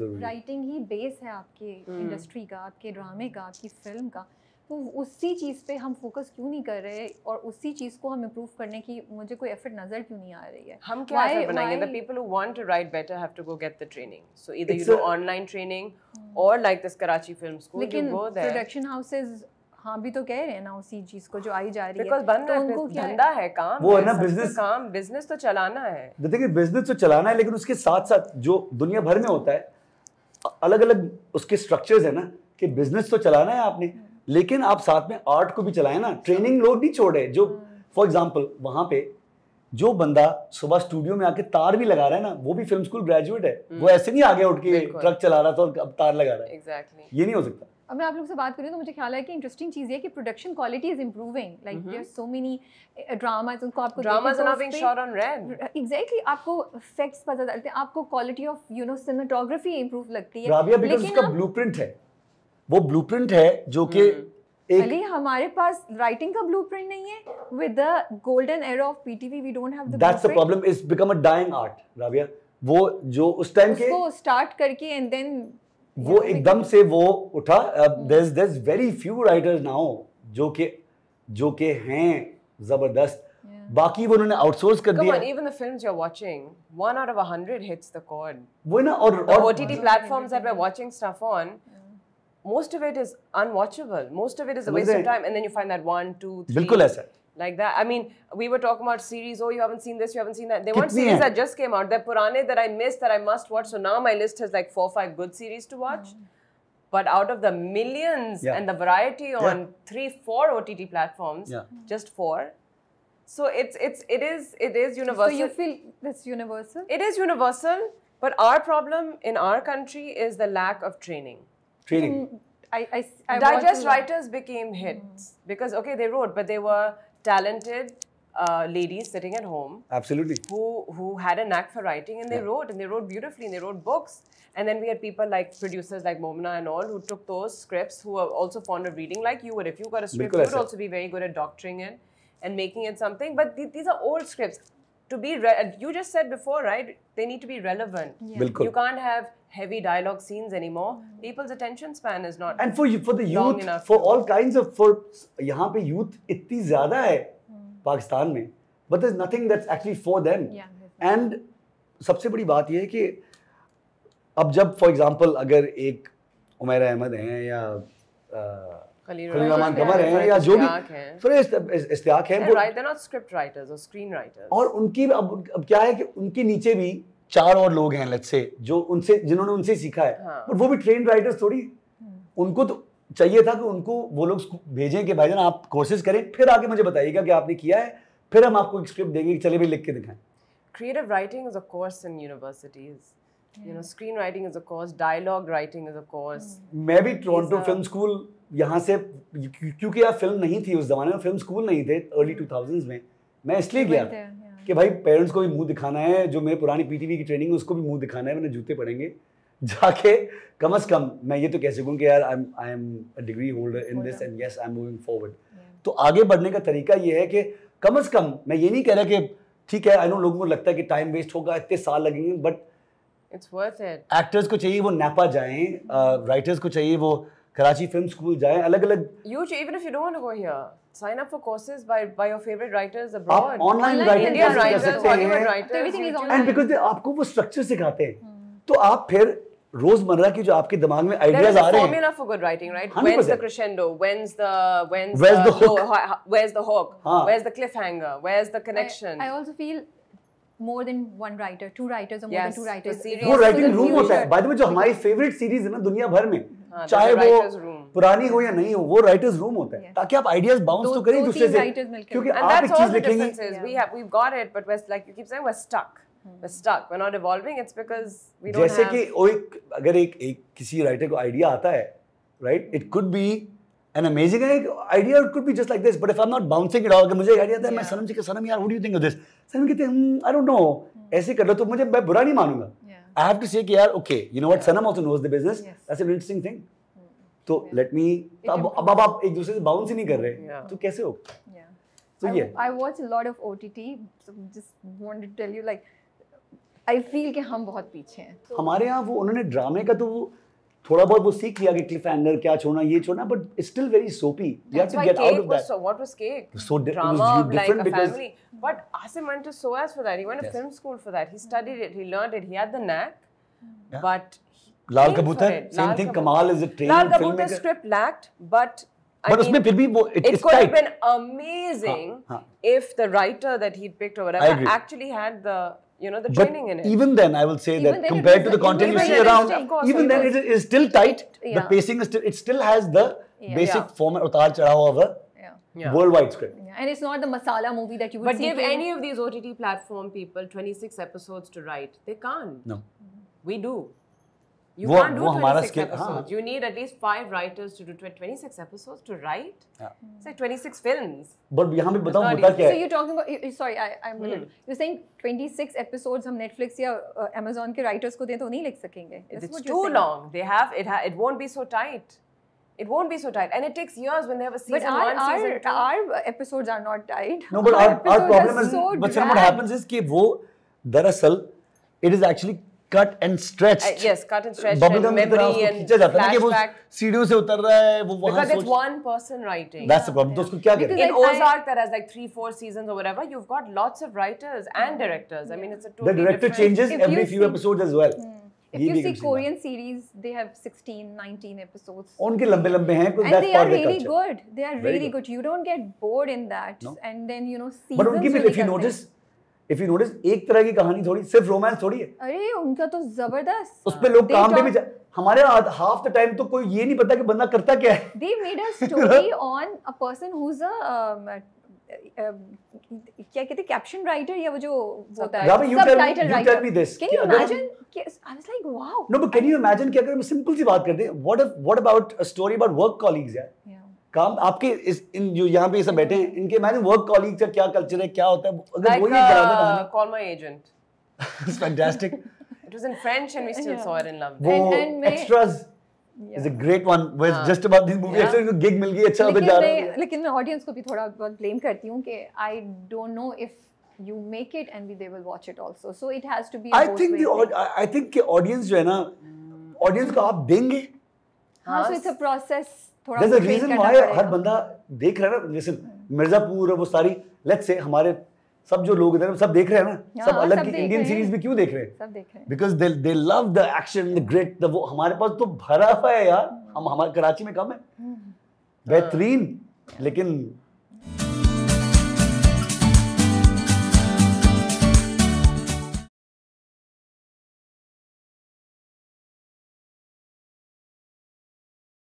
Writing ही base है आपके industry का, आपके ड्रामे का, आपकी फिल्म का, तो उसी चीज़ पे हम फोकस क्यों नहीं कर रहे और उसी चीज़ को हम इम्प्रूव करने की मुझे कोई एफर्ट नज़र क्यों नहीं आ रही है? हम क्या एफर्ट बनाएंगे? The people who want to write better have to go get the training. So either you do online training or like this Karachi Film School, you go there. लेकिन प्रोडक्शन हाउसेस हाँ भी तो कह रहे हैं ना उसी चीज़ को जो आई जा रही है। Because बन रहा है, धंधा है, काम वो है ना, बिजनेस तो चलाना है। देखिए बिजनेस तो चलाना है, लेकिन उसके साथ साथ जो दुनिया भर में होता है अलग अलग उसके स्ट्रक्चर्स है ना, कि बिजनेस तो चलाना है आपने, लेकिन आप साथ में आर्ट को भी चलाएं ना। ट्रेनिंग लोग नहीं छोड़े, जो फॉर एग्जांपल वहां पे जो बंदा सुबह स्टूडियो में आके तार भी लगा रहा है ना, वो भी फिल्म स्कूल ग्रेजुएट है। वो ऐसे नहीं आगे उठ के ट्रक चला रहा था और अब तार लगा रहा है। Exactly. ये नहीं हो सकता। अब मैं आप लोग से बात करूँ तो मुझे ख्याल है कि इंटरेस्टिंग चीज़ है कि production quality is improving, like there so many dramas, उनको आपको dramas are being shot on red. Exactly, आपको इफेक्ट्स पता चलते हैं, आपको क्वालिटी ऑफ सिनेमेटोग्राफी इंप्रूव लगती है। राबिया, बिकॉज़ उसका ब्लूप्रिंट है, वो ब्लूप्रिंट है जो कि अली हमारे पास राइटिंग का ब्लूप्रिंट नहीं है। With the golden era of PTV we don't have the that's the problem, it's become a dying art Rabia. वो जो उस टाइम के उसको स्टार्ट करके एंड देन वो एकदम से वो उठा। there's very few writers now जो के हैं जबरदस्त, बाकी वो उन्होंने आउटसोर्स कर दिया। Come on, even the films you're watching, 1 out of 100 hits the chord. वो ना, और OTT platforms that we're watching stuff on, most of it is unwatchable, most of it is a waste of time, and then you find that 1, 2, 3 बिल्कुल ऐसा like that. I mean, we were talking about series. Oh, you haven't seen this, you haven't seen that. They weren't series that just came out. They're purane that I missed, that I must watch. So now my list has like 4 or 5 good series to watch. But out of the millions and the variety on 3, 4 OTT platforms, just 4. So it is universal. So you feel that's universal? It is universal, but our problem in our country is the lack of training. I Digest writers became hits because okay, they wrote, but they were talented ladies sitting at home. Absolutely. Who had a knack for writing, and they wrote, and they wrote beautifully, and they wrote books. And then we had people like producers like Momna and all who took those scripts, who were also fond of reading like you would. If you got a script, you would also be very good at doctoring it and making it something. But these are old scripts. To be you just said before, right? They need to be relevant. Yeah. You can't have heavy dialogue scenes anymore. People's attention span is not. And for the youth, for all kinds of, for यहाँ पे youth इतनी ज़्यादा है पाकिस्तान में, but there's nothing that's actually for them. Yeah. And सबसे बड़ी बात ये है कि अब जब for example अगर एक उमैरा अहमद हैं या खलील रहमान कमर हैं या जो भी इश्तियाक हैं, they're not script writers or screenwriters. और उनकी अब क्या है कि उनके नीचे भी 4 और लोग हैं let's say जो जिन्होंने उनसे सीखा है, पर वो भी ट्रेन राइटर्स थोड़ी। उनको तो चाहिए था कि उनको वो लोग भेजें कि भाईजान आप कोर्सेज करें, फिर आके मुझे बताइएगा कि आपने किया है, फिर हम आपको एक स्क्रिप्ट देंगे कि चलिए भाई लिख के दिखाएं। Creative writing is a course in universities. You know, screenwriting is a course, dialogue writing is a course. मैं भी टोरंटो फिल्म स्कूल यहाँ से, क्योंकि यार फिल्म नहीं थी उस जमाने में, फिल्म स्कूल नहीं थे अर्ली 2000s में, मैं इसलिए गया कि भाई पेरेंट्स को भी मुंह दिखाना है, जो मेरे पुरानी पीटीवी की ट्रेनिंग है उसको भी मुंह दिखाना है, मैंने जूते पड़ेंगे जाके कम से कम मैं ये तो कह सकूँ कि यार I am a degree holder in this and yes I am moving forward. तो आगे बढ़ने का तरीका ये है कि कम से कम मैं ये नहीं कह रहा कि ठीक है, आई नो लोगों को लगता है कि टाइम वेस्ट होगा, इतने साल लगेंगे, but it's worth it. Actors को चाहिए वो नापा जाएं, राइटर्स को चाहिए वो कराची फिल्म स्कूल जाएं, अलग अलग। Even if you don't want to go here, sign up for courses by your favorite writers abroad. आप ऑनलाइन राइटिंग कर सकते हैं, everything is online. And because आपको वो स्ट्रक्चर सिखाते हैं, तो आप फिर रोजमर्रा की जो आपके दिमाग में आइडियाज आ रहे हैं। Formula for good writing, right? When's the crescendo? When's the hook? Where's the hook? Where's the cliffhanger? Where's the connection? I also feel more than one writer, 2 writers or more than 2 writers. वो writing room होता है। By the way जो हमारी favourite series है ना दुनिया भर में, चाहे वो पुरानी हो या नहीं हो, वो राइटर्स रूम होता है, ताकि आप आइडियाज बाउंस तो करें दूसरे से, क्योंकि आप एक चीज लिखेंगे। We've got it, but we're like you keep saying, we're stuck. We're stuck. We're not evolving. It's because we don't have. जैसे कि अगर एक किसी राइटर को आइडिया आता है, right? It could be an amazing idea. It could be just like this. But if I'm not bouncing it out, कि मुझे आइडिया आता है, मैं सनम से कि सनम यार, what do you think of this? सनम कहते हैं, I don't know. ऐसे कर लो तो मैं बुरा नहीं मानूंगा. I have to say कि यार, okay, you know what? Sanam also knows the business. That's an interesting thing. तो let me. अब आप एक दूसरे से bounce ही नहीं कर रहे, तो कैसे हो? So I watch a lot of OTT. So just wanted to tell you, like, I feel कि हम बहुत पीछे हैं। हमारे यहाँ वो उन्होंने ड्रामे का तो वो थोड़ा बहुत वो सीख लिया कि क्लिफ हैंगर क्या छोड़ना ये छोड़ना, बट इट्स स्टिल वेरी सोपी. You have to get out of that. So what was Cake? So drama it was like different a because family. But Asim went to SOAS for that. He went to film school for that. He studied it. He learned it. He had the knack. Yeah. But Lal Kabutar, same thing. Kamal is a trained Lal filmmaker. Kabutar's script lacked, but But उसमें फिर भी वो it it's could have tight. been amazing if the writer that he'd picked or I whatever agree. actually had the the But training in it. even then, I will say Even that then it compared to was- the content you even see then around, of course, even it then was. it is still tight. The Yeah. pacing is still, it still has the basic Yeah. format उतार चढ़ाव of a Yeah. worldwide script. Yeah, and it's not the masala movie that you would But see. give in- any of these OTT platform people 26 episodes to write. They can't. No. We do. You वो- can't do वो हमारा 26 skill- episodes. हाँ. You need at least 5 writers to do 26 episodes to write. Yeah. It's like 26 films. But यहाँ पे बताऊँ not होता easy. क्या So है? you're talking about sorry, I'm you're saying 26 episodes हम Netflix या Amazon के writers को दें तो नहीं लिख सकेंगे. That's It's what you're too saying. long. They have it won't be so tight. It won't be so tight, and it takes years when they have a But season 1, season 2. our episodes are not tight. No, but our episodes problem are is, so but what dragged. happens is कि वो दरअसल it is actually cut and stretched. Yes, cut and stretched Bubblegum and की तरह memory उसको and खींचा जाता है ना कि वो flashback. सीढ़ियों से उतर रहा है वो वहाँ Because it's सोच. one person writing. That's the problem. तो उसको क्या करें? Because In like Ozark, that has like 3-4 seasons or whatever, you've got lots of writers and directors. I mean, it's a The totally director different. changes If every you few see- episodes as well. If ये you भी see एक interesting Korean series, they have 16, 19 episodes. बात. उनके लंबे लंबे हैं because And that's they part are of their really culture. good. They are Very really good. good. You don't get bored in that. No. And then seasons. But उनकी भी if you notice एक तरह की कहानी थोड़ी सिर्फ romance थोड़ी है. अरे उनका तो जबरदस्त. उस पे लोग They काम पे भी talk- हमारे हाफ द टाइम तो कोई ये नहीं पता कि बंदा करता क्या है. They made a story on a person who's a क्या कहते हैं कैप्शन राइटर या वो जो होता है Ravi, you tell me this. Can you कि अगर हम- imagine? I was like, wow. No, but can you imagine कि अगर हम सिंपल सी बात करते हैं, what about a story about work colleagues यार? Yeah. काम आपके इन जो यहाँ पे ये सब बैठे हैं, इनके imagine work colleagues का क्या कल्चर है, क्या होता है, अगर Like वही बना दे कहानी, Call My Agent. it's fantastic. It was in French and we still Yeah. saw it in love. वो And मैं- extras is a great one. Where it's just about this movie. Yeah. Extras को gig मिल गई, अच्छा उधर जा रहा है. लेकिन मैं ऑडियंस को भी थोड़ा बहुत ब्लेम करती हूँ कि I don't know if you make it and they will watch it also. So it has to be. I think I think कि audience जो है ना, audience को आप देंगे. हाँ, so it's a process. थोड़ा There's a train reason करना why पड़ेगा. हर बंदा देख रहा है ना, जैसे मिर्जापुर वो सारी, let's say हमारे सब जो लोग इधर सब देख रहे हैं ना, सब हाँ, अलग सब की देख इंडियन रहे हैं. सीरीज भी क्यों देख रहे हैं? सब देख रहे हैं. Because they love the action, the grit, वो हमारे पास तो भरा हुआ है यार. हम हमारे कराची में कम है. बेहतरीन, लेकिन